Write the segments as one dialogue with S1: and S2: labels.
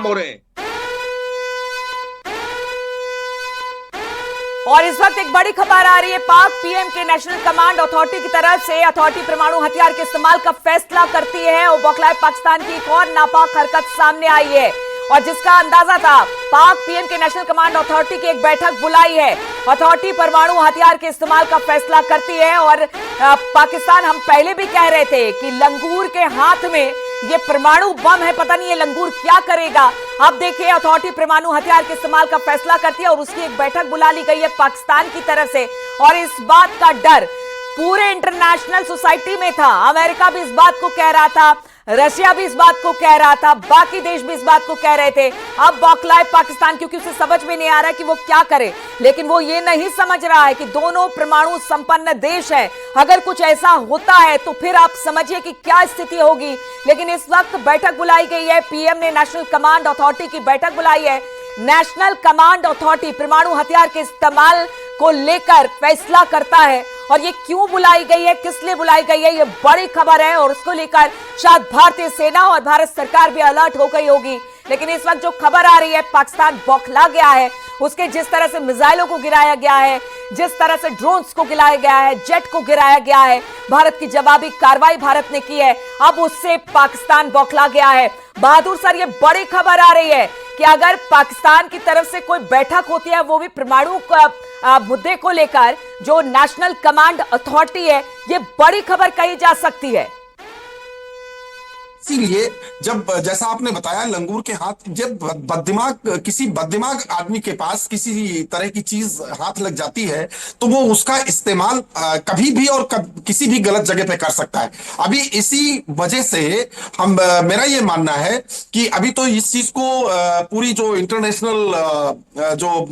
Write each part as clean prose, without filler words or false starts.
S1: हो रहे हैं।
S2: और इस वक्त एक बड़ी खबर आ रही है, पाक पीएम के नेशनल कमांड अथॉरिटी की तरफ से। अथॉरिटी परमाणु हथियार के इस्तेमाल का फैसला करती है और बौखलाए पाकिस्तान की एक और नापाक हरकत सामने आई है और जिसका अंदाजा था। पाक पीएम के नेशनल कमांड अथॉरिटी की एक बैठक बुलाई है। अथॉरिटी परमाणु हथियार के इस्तेमाल का फैसला करती है और पाकिस्तान, हम पहले भी कह रहे थे कि लंगूर के हाथ में ये परमाणु बम है, पता नहीं ये लंगूर क्या करेगा। अब देखिए, अथॉरिटी परमाणु हथियार के इस्तेमाल का फैसला करती है और उसकी एक बैठक बुला ली गई है पाकिस्तान की तरफ से। और इस बात का डर पूरे इंटरनेशनल सोसाइटी में था। अमेरिका भी इस बात को कह रहा था, रशिया भी इस बात को कह रहा था, बाकी देश भी इस बात को कह रहे थे। अब बौखलाए पाकिस्तान, क्योंकि उसे समझ में नहीं आ रहा है कि वो क्या करे। लेकिन वो ये नहीं समझ रहा है कि दोनों परमाणु संपन्न देश है, अगर कुछ ऐसा होता है तो फिर आप समझिए कि क्या स्थिति होगी। लेकिन इस वक्त बैठक बुलाई गई है, पीएम ने नेशनल कमांड अथॉरिटी की बैठक बुलाई है। नेशनल कमांड अथॉरिटी परमाणु हथियार के इस्तेमाल को लेकर फैसला करता है और ये क्यों बुलाई गई है, किस लिए बुलाई गई है, ये बड़ी खबर है और उसको लेकर शायद भारतीय सेना और भारत सरकार भी अलर्ट हो गई होगी। लेकिन इस वक्त जो खबर आ रही है, पाकिस्तान बौखला गया है। उसके जिस तरह से मिसाइलों को गिराया गया है, जिस तरह से ड्रोन्स को गिराया गया है, जेट को गिराया गया है, भारत की जवाबी कार्रवाई भारत ने की है, अब उससे पाकिस्तान बौखला गया है। बहादुर सर, ये बड़ी खबर आ रही है कि अगर पाकिस्तान की तरफ से कोई बैठक होती है, वो भी परमाणु मुद्दे को लेकर, जो नेशनल कमांड अथॉरिटी है, ये बड़ी खबर कही जा सकती है।
S3: इसीलिए जब, जैसा आपने बताया, लंगूर के हाथ, जब किसी बददिमाग आदमी के पास किसी तरह की चीज हाथ लग जाती है तो वो उसका इस्तेमाल कभी भी और किसी भी गलत जगह पे कर सकता है। अभी इसी वजह से मेरा ये मानना है कि अभी तो इस चीज को पूरी जो इंटरनेशनल जो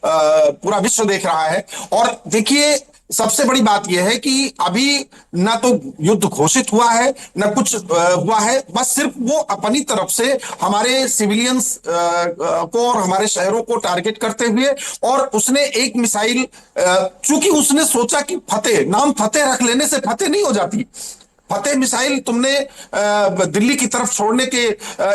S3: पूरा विश्व देख रहा है। और देखिए, सबसे बड़ी बात यह है कि अभी ना तो युद्ध घोषित हुआ है, ना कुछ हुआ है, बस सिर्फ वो अपनी तरफ से हमारे सिविलियंस को और हमारे शहरों को टारगेट करते हुए, और उसने एक मिसाइल, चूंकि उसने सोचा कि नाम फतेह रख लेने से फतेह नहीं हो जाती। फतेह मिसाइल तुमने दिल्ली की तरफ छोड़ने के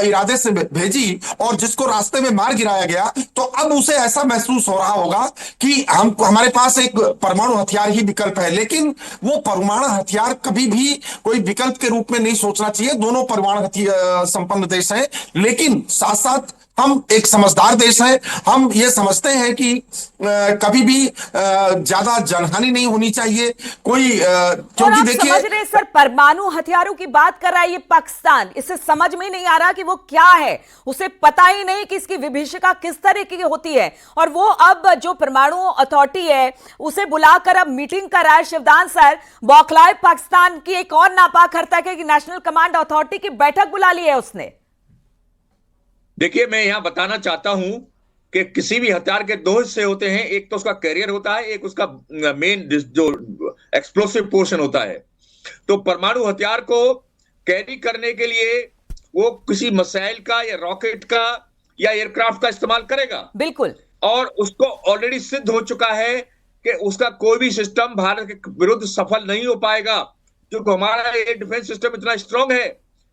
S3: इरादे से भेजी और जिसको रास्ते में मार गिराया गया, तो अब उसे ऐसा महसूस हो रहा होगा कि हमारे पास एक परमाणु हथियार ही विकल्प है। लेकिन वो परमाणु हथियार कभी भी कोई विकल्प के रूप में नहीं सोचना चाहिए। दोनों परमाणु हथियार संपन्न देश हैं, लेकिन साथ साथ हम एक समझदार देश है। हम ये समझते हैं कि कभी भी ज्यादा जनहानि नहीं होनी चाहिए कोई, क्योंकि देखिए,
S2: समझ रहे सर, परमाणु हथियारों की बात कर रहा है ये पाकिस्तान, इसे समझ में नहीं आ रहा कि वो क्या है, उसे पता ही नहीं कि इसकी विभीषिका किस तरह की होती है। और वो अब जो परमाणु अथॉरिटी है उसे बुलाकर अब मीटिंग कर रहा है। शिवदान सर, बौखलाए पाकिस्तान की एक और नापाक हरकत है कि नेशनल कमांड अथॉरिटी की बैठक बुला ली है उसने।
S1: देखिए, मैं यहां बताना चाहता हूं कि किसी भी हथियार के दो हिस्से होते हैं, एक तो उसका कैरियर होता है, एक उसका मेन जो एक्सप्लोसिव पोर्शन होता है। तो परमाणु हथियार को कैरी करने के लिए वो किसी मिसाइल का या रॉकेट का या एयरक्राफ्ट का इस्तेमाल करेगा,
S2: बिल्कुल।
S1: और उसको ऑलरेडी सिद्ध हो चुका है कि उसका कोई भी सिस्टम भारत के विरुद्ध सफल नहीं हो पाएगा, क्योंकि हमारा ये डिफेंस सिस्टम इतना स्ट्रांग है।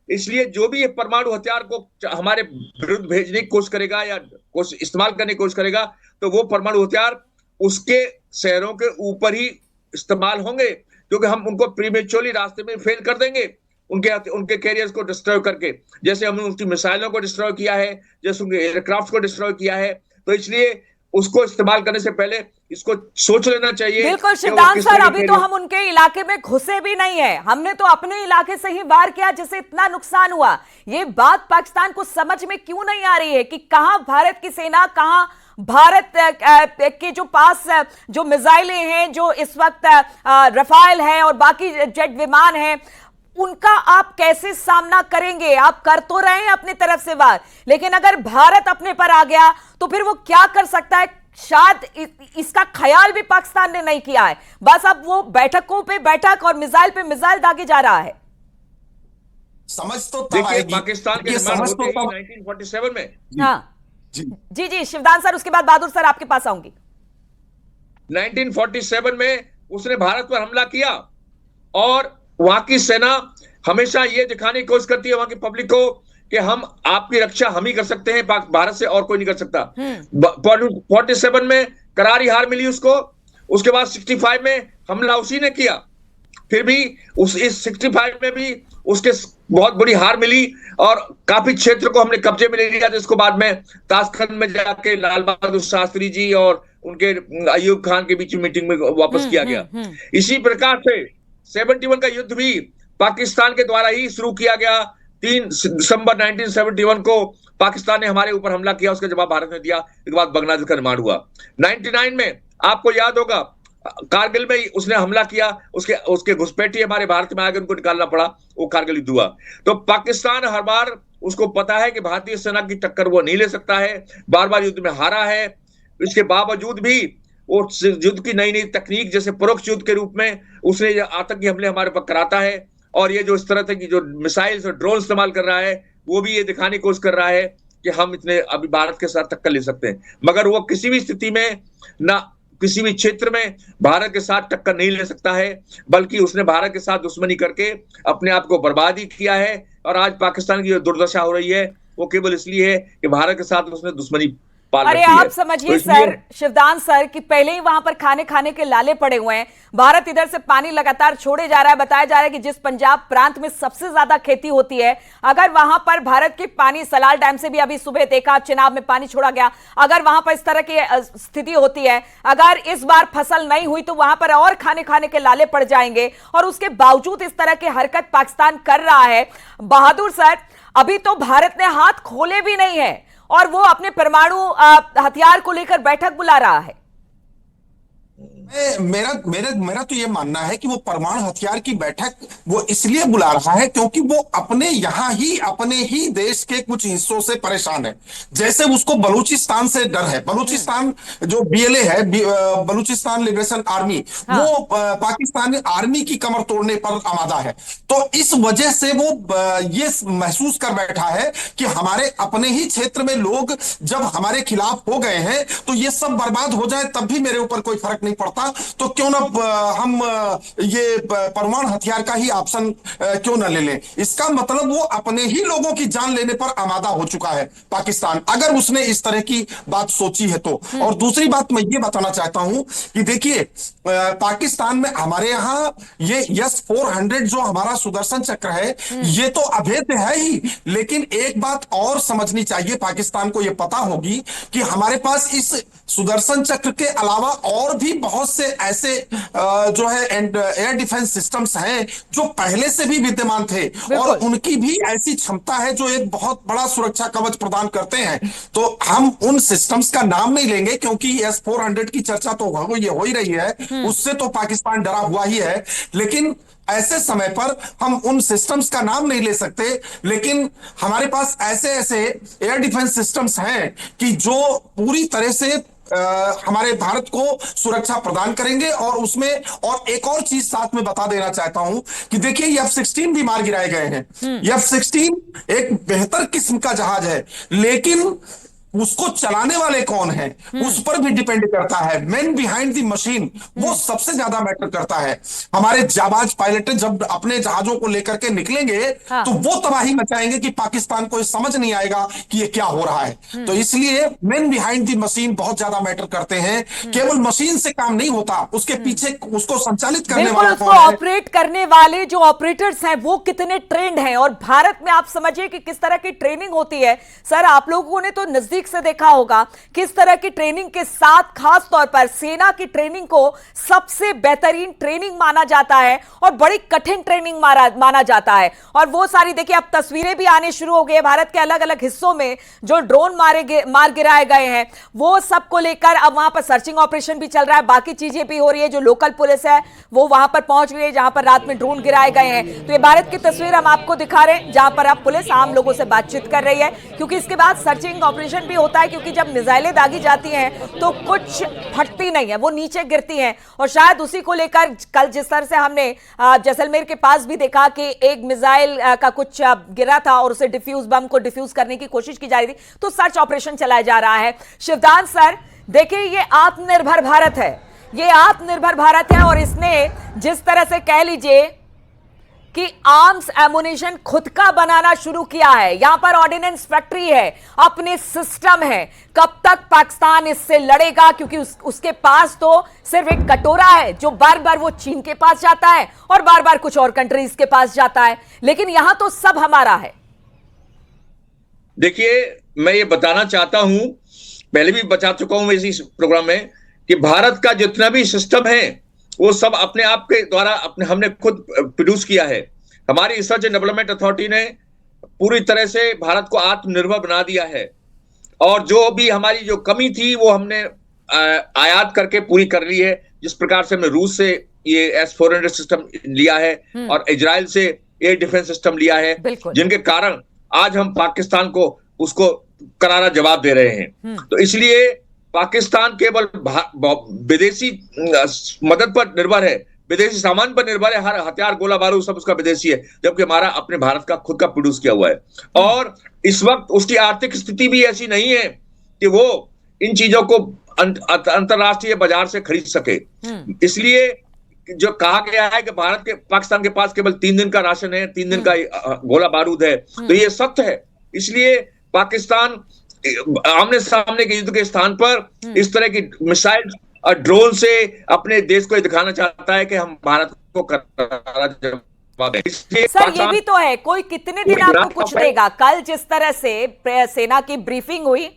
S1: इसलिए जो भी ये परमाणु हथियार को हमारे विरुद्ध भेजने की कोशिश करेगा या इस्तेमाल करने की कोशिश करेगा, तो वो परमाणु हथियार उसके शहरों के ऊपर ही इस्तेमाल होंगे, क्योंकि हम उनको प्रीमेच्योरली रास्ते में फेल कर देंगे, उनके कैरियर्स को डिस्ट्रॉय करके, जैसे हमने उनकी मिसाइलों को डिस्ट्रॉय किया है, जैसे उनके एयरक्राफ्ट को डिस्ट्रॉय किया है। तो इसलिए उसको इस्तेमाल करने से पहले इसको सोच लेना चाहिए।
S2: बिल्कुल शिवदान सर, अभी तो हम उनके इलाके में घुसे भी नहीं है, हमने तो अपने इलाके से ही वार किया जिससे इतना नुकसान हुआ। ये बात पाकिस्तान को समझ में क्यों नहीं आ रही है कि कहां भारत की सेना, कहां भारत के जो पास जो मिसाइलें हैं, जो इस वक्त रफाल है और बाकी जेट विमान है, उनका आप कैसे सामना करेंगे। आप कर तो रहे हैं अपनी तरफ से वार, लेकिन अगर भारत अपने पर आ गया तो फिर वो क्या कर सकता है, शायद इसका ख्याल भी पाकिस्तान ने नहीं किया है। बस अब वो बैठकों पे बैठक और मिसाइल पे मिसाइल दागे जा रहा है।
S3: समझ तो
S1: देखिए, पाकिस्तान के निर्माण होते ही 1947 में।
S2: हाँ जी जी शिवदान सर, उसके बाद बहादुर सर आपके पास आऊंगी।
S1: 1947 में उसने भारत पर हमला किया और वहां की सेना हमेशा ये दिखाने की कोशिश करती है वहां की पब्लिक को कि हम आपकी रक्षा हम ही कर सकते हैं, भारत से और कोई नहीं कर सकता। 47 में करारी हार मिली उसको, उसके बाद 65 में हमला उसी ने किया, फिर भी इस 65 में भी उसके बहुत बड़ी हार मिली और काफी क्षेत्र को हमने कब्जे में ले लिया। तो इसको बाद में ताशखंड में जाके लाल बहादुर शास्त्री जी और उनके अयूब खान के बीच मीटिंग में वापस किया गया। इसी प्रकार से 71 का युद्ध भी पाकिस्तान के द्वारा ही शुरू किया गया। 3 दिसंबर 1971 को पाकिस्तान ने हमारे ऊपर हमला किया, उसका जवाब भारत ने दिया। इसके बाद बांग्लादेश का निर्माण हुआ। 99 में आपको याद होगा कारगिल में उसने हमला किया, उसके घुसपैठी हमारे भारत में आगे उनको निकालना पड़ा, वो कारगिल युद्ध हुआ। तो पाकिस्तान हर बार उसको पता है कि भारतीय सेना की टक्कर वो नहीं ले सकता है, बार बार युद्ध में हारा है। इसके बावजूद भी वो युद्ध की नई नई तकनीक, जैसे परोक्ष युद्ध के रूप में उसने आतंकी हमले हमारे पर कराता है, और ये जो इस तरह से की जो मिसाइल्स और ड्रोन इस्तेमाल कर रहा है, वो भी ये दिखाने की कोशिश कर रहा है कि हम इतने अभी भारत के साथ टक्कर ले सकते हैं। मगर वो किसी भी स्थिति में ना किसी भी क्षेत्र में भारत के साथ टक्कर नहीं ले सकता है, बल्कि उसने भारत के साथ दुश्मनी करके अपने आप को बर्बाद ही किया है। और आज पाकिस्तान की जो दुर्दशा हो रही है वो केवल इसलिए है कि भारत के साथ उसने दुश्मनी।
S2: अरे आप समझिए सर, शिवदान सर, कि पहले ही वहां पर खाने के लाले पड़े हुए हैं। भारत इधर से पानी लगातार छोड़े जा रहा है। बताया जा रहा है कि जिस पंजाब प्रांत में सबसे ज्यादा खेती होती है, अगर वहां पर भारत के पानी, सलाल डैम से भी अभी सुबह देखा चिनाब में पानी छोड़ा गया, अगर वहां पर इस तरह की स्थिति होती है, अगर इस बार फसल नहीं हुई तो वहां पर और खाने के लाले पड़ जाएंगे। और उसके बावजूद इस तरह की हरकत पाकिस्तान कर रहा है। बहादुर सर, अभी तो भारत ने हाथ खोले भी नहीं है और वो अपने परमाणु हथियार को लेकर बैठक बुला रहा है।
S3: मेरा तो ये मानना है कि वो परमाणु हथियार की बैठक वो इसलिए बुला रहा है क्योंकि वो अपने ही देश के कुछ हिस्सों से परेशान है। जैसे उसको बलूचिस्तान से डर है। बलूचिस्तान जो BLA है, बलूचिस्तान लिबरेशन आर्मी, हाँ। वो पाकिस्तानी आर्मी की कमर तोड़ने पर आमादा है। तो इस वजह से वो ये महसूस कर बैठा है कि हमारे अपने ही क्षेत्र में लोग जब हमारे खिलाफ हो गए हैं तो ये सब बर्बाद हो जाए तब भी मेरे ऊपर कोई फर्क नहीं पड़ता, तो क्यों ना हम ये परमाणु हथियार का ही ऑप्शन क्यों ना ले लें। इसका मतलब वो अपने ही लोगों की जान लेने पर आमादा हो चुका है पाकिस्तान, अगर उसने इस तरह की बात सोची है तो। और दूसरी बात मैं ये बताना चाहता हूं कि देखिए, पाकिस्तान में हमारे यहां ये S-400 जो हमारा सुदर्शन चक्र है, ये तो अभेद्य है ही, लेकिन एक बात और समझनी चाहिए, पाकिस्तान को यह पता होगी कि हमारे पास इस सुदर्शन चक्र के अलावा और भी बहुत से ऐसे जो है एयर डिफेंस सिस्टम्स हैं जो पहले से भी विद्यमान थे, और उनकी भी ऐसी क्षमता है जो एक बहुत बड़ा सुरक्षा कवच प्रदान करते हैं। तो हम उन सिस्टम्स का नाम नहीं लेंगे क्योंकि S-400 की चर्चा तो ये हो ही रही है, उससे तो पाकिस्तान डरा हुआ ही है, लेकिन ऐसे समय पर हम उन सिस्टम्स का नाम नहीं ले सकते। लेकिन हमारे पास ऐसे एयर डिफेंस सिस्टम्स हैं कि जो पूरी तरह से हमारे भारत को सुरक्षा प्रदान करेंगे। और उसमें और एक और चीज साथ में बता देना चाहता हूं कि देखिए, ये F-16 भी मार गिराए गए हैं। ये F-16 एक बेहतर किस्म का जहाज है, लेकिन उसको चलाने वाले कौन हैं उस पर भी डिपेंड करता है। मैन बिहाइंड द मशीन वो सबसे ज्यादा मैटर करता है। हमारे जाबाज पायलट जब अपने जहाजों को लेकर के निकलेंगे तो वो तबाही मचाएंगे कि पाकिस्तान को समझ नहीं आएगा कि ये क्या हो रहा है। तो इसलिए मैन बिहाइंड द मशीन बहुत ज्यादा मैटर करते हैं। केवल मशीन से काम नहीं होता, उसके पीछे उसको संचालित करने वाला कौन है,
S2: ऑपरेट करने वाले जो ऑपरेटर्स हैं वो कितने ट्रेंड हैं। और भारत में आप समझिए कि किस तरह की ट्रेनिंग होती है। सर, आप लोगों ने तो नजदीक से देखा होगा किस तरह की ट्रेनिंग के साथ, खास तौर पर सेना की ट्रेनिंग को सबसे बेहतरीन ट्रेनिंग माना जाता है और बड़ी कठिन ट्रेनिंग माना जाता है। और वो सारी देखिए, अब तस्वीरें भी आने शुरू हो गई है भारत के अलग अलग हिस्सों में जो ड्रोन मार गिराए गए हैं, वो सबको लेकर अब वहां पर सर्चिंग ऑपरेशन भी चल रहा है, बाकी चीजें भी हो रही है। जो लोकल पुलिस है वो वहां पर पहुंच रही है जहां पर रात में ड्रोन गिराए गए हैं। तो ये भारत की तस्वीर हम आपको दिखा रहे हैं जहां पर अब पुलिस आम लोगों से बातचीत कर रही है, क्योंकि इसके बाद सर्चिंग ऑपरेशन भी होता है, क्योंकि जब मिसाइलें दागी जाती हैं तो कुछ फटती नहीं है, वो नीचे गिरती हैं। और शायद उसी को लेकर कल जिस तरह से हमने जैसलमेर के पास भी देखा कि एक मिसाइल का कुछ गिरा था और उसे बम को डिफ्यूज करने की कोशिश की जा रही थी, तो सर्च ऑपरेशन चलाया जा रहा है। शिवदान सर, देखिए, ये आत्मनिर्भर भारत है, ये आत्मनिर्भर भारत है। और इसने जिस तरह से कह लीजिए कि आर्म्स एमुनिशन खुद का बनाना शुरू किया है, यहां पर ऑर्डिनेंस फैक्ट्री है, अपने सिस्टम है। कब तक पाकिस्तान इससे लड़ेगा? क्योंकि उसके पास तो सिर्फ एक कटोरा है जो बार बार वो चीन के पास जाता है और बार बार कुछ और कंट्रीज के पास जाता है, लेकिन यहां तो सब हमारा है।
S1: देखिए, मैं ये बताना चाहता हूं, पहले भी बता चुका हूं इसी प्रोग्राम में, कि भारत का जितना भी सिस्टम है वो सब अपने आप के द्वारा हमने खुद प्रोड्यूस किया है। हमारी रिसर्च एंड डेवलपमेंट अथॉरिटी ने पूरी तरह से भारत को आत्मनिर्भर बना दिया है, और जो भी हमारी जो कमी थी वो हमने आयात करके पूरी कर ली है। जिस प्रकार से हमने रूस से ये S-400 सिस्टम लिया है और इजराइल से एयर डिफेंस सिस्टम लिया है, जिनके कारण आज हम पाकिस्तान को उसको करारा जवाब दे रहे हैं। तो इसलिए पाकिस्तान केवल विदेशी मदद पर निर्भर है, विदेशी सामान पर निर्भर है, हर हथियार गोला बारूद सब उसका विदेशी है, जबकि हमारा अपने भारत का खुद का प्रोड्यूस किया हुआ है। और इस वक्त उसकी आर्थिक स्थिति भी ऐसी नहीं है कि वो इन चीजों को अंतरराष्ट्रीय बाजार से खरीद सके। इसलिए जो कहा गया है कि पाकिस्तान के पास केवल 3 दिन का राशन है, 3 दिन का गोला बारूद है, तो ये सत्य है। इसलिए पाकिस्तान आमने सामने के युद्ध के स्थान पर इस तरह की मिसाइल और ड्रोन से अपने देश को दिखाना चाहता है कि हम भारत को करारा जवाब दें।
S2: सर, ये भी तो है, कोई कितने दिन आपको कुछ देगा? कल जिस तरह से सेना की ब्रीफिंग हुई,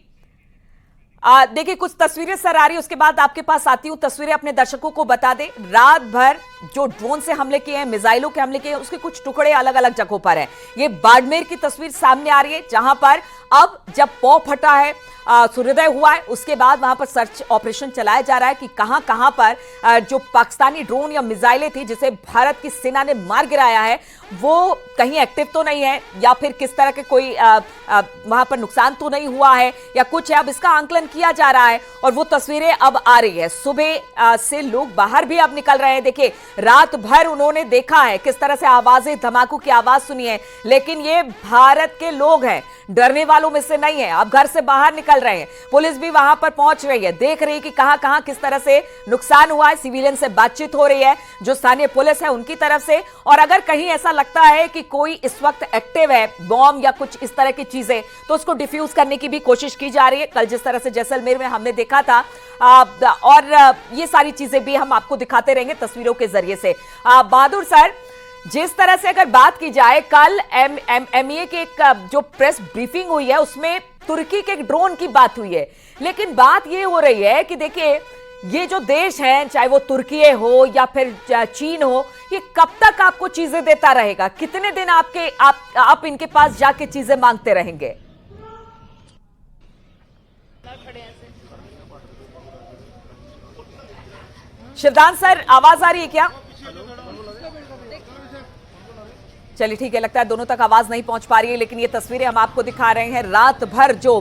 S2: देखिए कुछ तस्वीरें सर आ रही है, उसके बाद आपके पास आती हूं। तस्वीरें अपने दर्शकों को बता दें। रात भर जो ड्रोन से हमले किए हैं, मिसाइलों के हमले किए हैं, उसके कुछ टुकड़े अलग अलग जगहों पर हैं। ये बाड़मेर की तस्वीर सामने आ रही है, जहां पर अब जब पौ फटा है, सूर्योदय हुआ है, उसके बाद वहां पर सर्च ऑपरेशन चलाया जा रहा है कि कहां कहां पर जो पाकिस्तानी ड्रोन या मिसाइलें थी जिसे भारत की सेना ने मार गिराया है, वो कहीं एक्टिव तो नहीं है, या फिर किस तरह के कोई वहां पर नुकसान तो नहीं हुआ है, या कुछ है। अब इसका आंकलन किया जा रहा है और वो तस्वीरें अब आ रही है। सुबह से लोग बाहर भी अब निकल रहे हैं। देखिए, रात भर उन्होंने देखा है किस तरह से आवाजें, धमाकों की आवाज सुनी है, लेकिन ये भारत के लोग हैं, डरने वालों में से नहीं है। अब घर से बाहर निकल रहे हैं, पुलिस भी वहां पर पहुंच रही है, देख रही है कि कहां कहां किस तरह से नुकसान हुआ है। सिविलियन से बातचीत हो रही है जो स्थानीय पुलिस है उनकी तरफ से, और अगर कहीं ऐसा लगता है कि कोई इस वक्त एक्टिव है, बॉम्ब या कुछ इस तरह की चीजें, तो उसको डिफ्यूज करने की भी कोशिश की जा रही है। कल जिस तरह से जैसलमेर में हमने देखा था, और ये सारी चीजें भी हम आपको दिखाते रहेंगे तस्वीरों के जरिए से। बहादुर सर, जिस तरह से अगर बात की जाए, कल MEA की एक जो प्रेस ब्रीफिंग हुई है उसमें तुर्की के एक ड्रोन की बात हुई है, लेकिन बात ये हो रही है कि देखिए ये जो देश है, चाहे वो तुर्की हो या फिर चीन हो, ये कब तक आपको चीजें देता रहेगा? कितने दिन आप इनके पास जाके चीजें मांगते रहेंगे? शिवदान सर, आवाज आ रही है क्या? चलिए ठीक है, लगता है दोनों तक आवाज नहीं पहुंच पा रही है, लेकिन ये तस्वीरें हम आपको दिखा रहे हैं। रात भर जो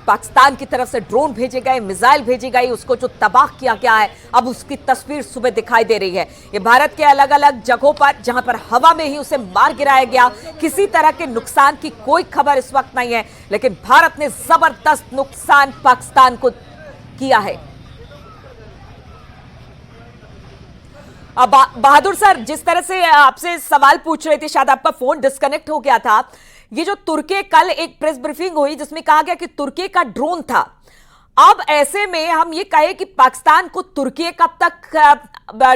S2: पाकिस्तान की तरफ से ड्रोन भेजे गए, मिसाइल भेजी गई, उसको जो तबाह किया गया है, अब उसकी तस्वीर सुबह दिखाई दे रही है। ये भारत के अलग अलग जगहों पर, जहां पर हवा में ही उसे मार गिराया गया, किसी तरह के नुकसान की कोई खबर इस वक्त नहीं है, लेकिन भारत ने जबरदस्त नुकसान पाकिस्तान को किया है। बहादुर सर, जिस तरह से आपसे सवाल पूछ रहे थे, शायद आपका फोन डिस्कनेक्ट हो गया था। ये जो तुर्की, कल एक प्रेस ब्रीफिंग हुई जिसमें कहा गया कि तुर्की का ड्रोन था। अब ऐसे में हम ये कहें कि पाकिस्तान को तुर्की कब तक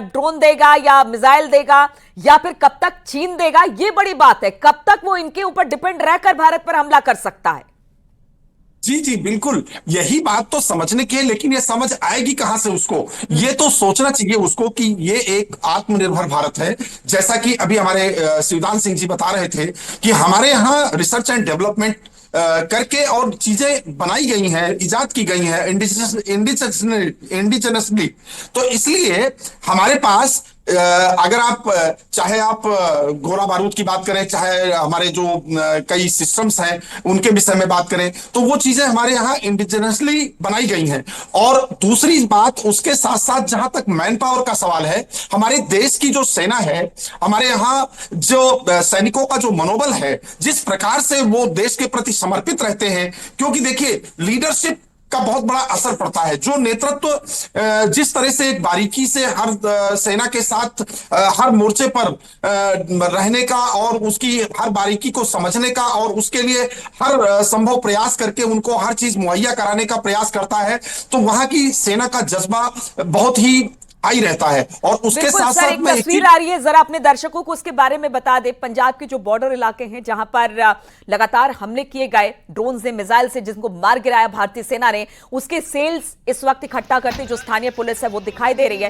S2: ड्रोन देगा या मिसाइल देगा, या फिर कब तक चीन देगा, ये बड़ी बात है। कब तक वो इनके ऊपर डिपेंड रहकर भारत पर हमला कर सकता है?
S3: जी जी बिल्कुल, यही बात तो समझने की है, लेकिन ये समझ आएगी कहां से उसको? ये तो सोचना चाहिए उसको कि ये एक आत्मनिर्भर भारत है। जैसा कि अभी हमारे शिवदान सिंह जी बता रहे थे कि हमारे यहाँ रिसर्च एंड डेवलपमेंट करके और चीजें बनाई गई हैं, इजाद की गई हैं इंडिजिनसली। तो इसलिए हमारे पास अगर आप चाहे आप गोला बारूद की बात करें, चाहे हमारे जो कई सिस्टम्स हैं उनके विषय में बात करें, तो वो चीजें हमारे यहाँ इंडिजिनसली बनाई गई हैं। और दूसरी बात, उसके साथ साथ जहां तक मैन पावर का सवाल है, हमारे देश की जो सेना है, हमारे यहाँ जो सैनिकों का जो मनोबल है, जिस प्रकार से वो देश के प्रति समर्पित रहते हैं, क्योंकि देखिए लीडरशिप का बहुत बड़ा असर पड़ता है। जो नेतृत्व जिस तरह से एक बारीकी से हर सेना के साथ हर मोर्चे पर रहने का और उसकी हर बारीकी को समझने का और उसके लिए हर संभव प्रयास करके उनको हर चीज मुहैया कराने का प्रयास करता है, तो वहां की सेना का जज्बा बहुत ही हाई रहता है। और उसके
S2: बिल्कुल
S3: साथ
S2: सर,
S3: साथ
S2: एक
S3: में
S2: तस्वीर आ रही है, जरा अपने दर्शकों को उसके बारे में बता दे। पंजाब के जो बॉर्डर इलाके हैं जहां पर लगातार हमले किए गए ड्रोन से, मिसाइल से, जिनको मार गिराया भारतीय सेना ने, उसके सेल्स इस वक्त इकट्ठा करती जो स्थानीय पुलिस है वो दिखाई दे रही है।